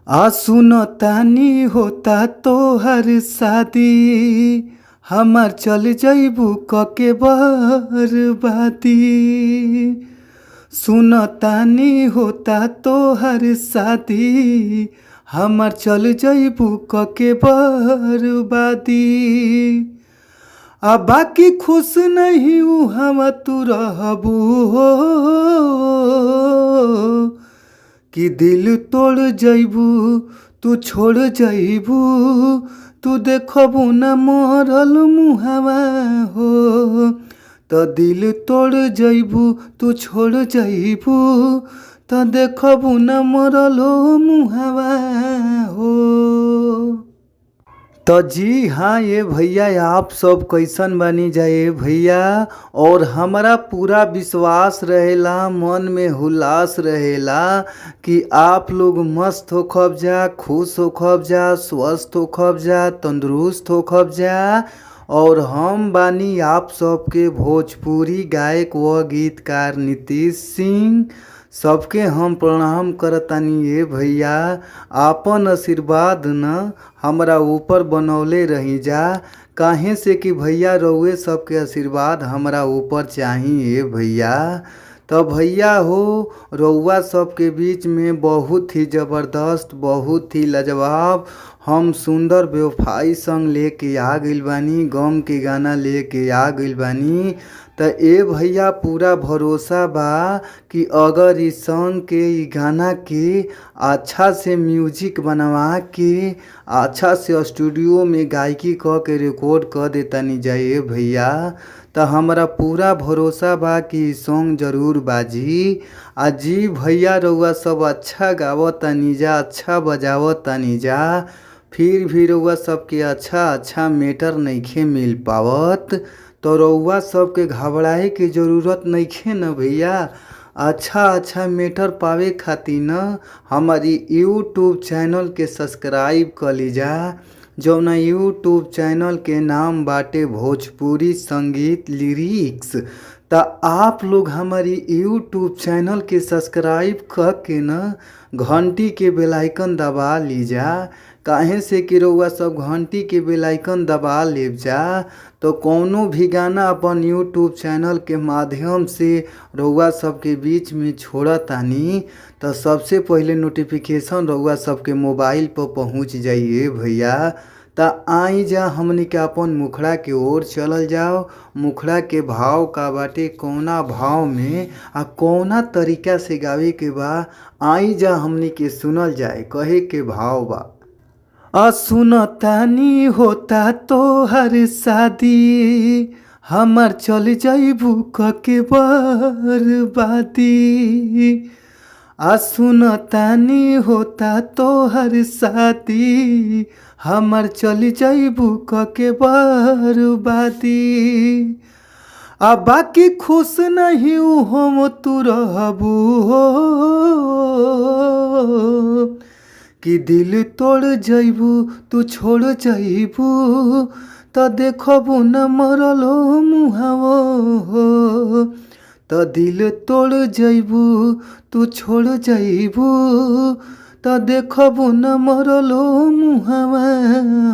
सुनो तानी होता तो हर शादी हमार चल जइबू कके बर्बादी। सुनो तानी होता तो हर शादी हमार चल जइबू कके बर्बादी। बाकी खुश नहीं हूँ हम तू रहबू हो कि दिल तोड़ जइबू तू छोड़ जइबू। तू देखबू न मरल मुहावा हो तो दिल तोड़ जइबू तू छोड़ जइबू। तो देखबू न मरल मुहावा हो। तो जी हाँ ये भैया आप सब कैसन बनी जाए भैया। और हमारा पूरा विश्वास रहेला, मन में हुलास रहेला कि आप लोग मस्त हो खब जा, खुश हो खब जा, स्वस्थ हो खब जा, तंदुरुस्त हो खब जा। और हम बानी आप सबके भोजपुरी गायक व गीतकार नीतीश सिंह। सबके हम प्रणाम करतानी ये भैया। आपन आशीर्वाद न हमरा ऊपर बनौले रही जा, काहे से कि भैया रउए सबके आशीर्वाद हमरा ऊपर चाहिए भैया। तो भैया हो रउआ सबके बीच में बहुत ही ज़बरदस्त, बहुत ही लाजवाब हम सुंदर बेवफाई संग लेके आ गइल बानी, गम के गाना लेके आ गइल बानी। तो ए भैया पूरा भरोसा बा कि अगर इस सॉन्ग के ई गाना के अच्छा से म्यूजिक बनवा के अच्छा से स्टूडियो में गायकी क के रिकॉर्ड कर देतानी जाए भैया, तो हमारा पूरा भरोसा बा कि सॉन्ग जरूर बाजी। जी भैया रउआ सब अच्छा गावतानी जा, अच्छा बजावतानी जा, फिर भी रउआ सबके अच्छा मैटर नइखे मिल पावत। तो रउआ सबके घबराए के ज़रूरत नइखे न भैया। अच्छा मैटर पावे खातिर न हमारी यूट्यूब चैनल के सब्सक्राइब कर लीजा, जौना यूट्यूब चैनल के नाम बाटे भोजपुरी संगीत लिरिक्स। तो आप लोग हमारी यूट्यूब चैनल के सब्सक्राइब करके न घंटी के बेल आइकन दबा लीजा, काहे से कि रउआ सब घंटी के बेल आइकन दबा लेब जा तो कौनो भी गाना अपन यूट्यूब चैनल के माध्यम से रउआ सबके बीच में छोड़तानी तो सबसे पहले नोटिफिकेशन रउआ सबके मोबाइल पर पहुंच जाइए भैया। ता आई जा हमनी के अपन मुखड़ा के ओर चलल जाओ। मुखड़ा के भाव का बाटे, कौना भाव में आ कौना तरीका से गावे के बा, आई जा हमनी के सुनल जाए। कहे के भाव बा, सुनतानी होता तो हर शादी हमार चल जइबू कके बर्बादी। सुनतानी होता तो हर शादी हमार चल जइबू कके बर्बादी। बाकी खुश नहीं हम तू रहबू हो कि दिल तोड़ जइबू तू छोड़ जइबू। तो देखबू न मरल मुहावा हो तो दिल तोड़ जइबू तू छोड़ जइबू। तो देखबू न मरल मुहावा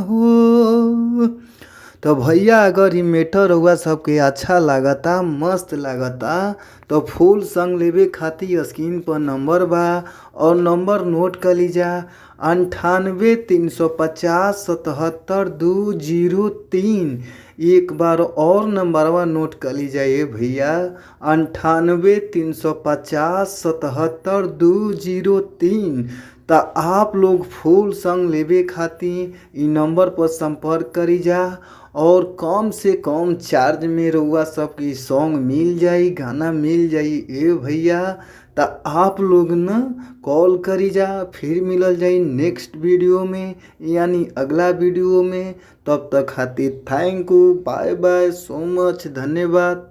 हो। तो भैया अगर ई मैटर हुआ सबके अच्छा लागता, मस्त लागता, तो फुल संग लेवे खातिर स्क्रीन पर नंबर बा और नंबर नोट कर लीजा 98 350 77 203। एक बार और नंबरवा नोट कर लीजिए ये भैया 98 350 77 203। तो आप लोग फुल संग लेवे खातिर इ नंबर पर संपर्क करी जा और कम से कम चार्ज में रउआ सबकी सॉन्ग मिल जाई, गाना मिल जाई ए भैया। तो आप लोग न कॉल करी जा, फिर मिलल जाई नेक्स्ट वीडियो में यानी अगला वीडियो में। तब तक खातिर thank you, bye bye, so much, धन्यवाद।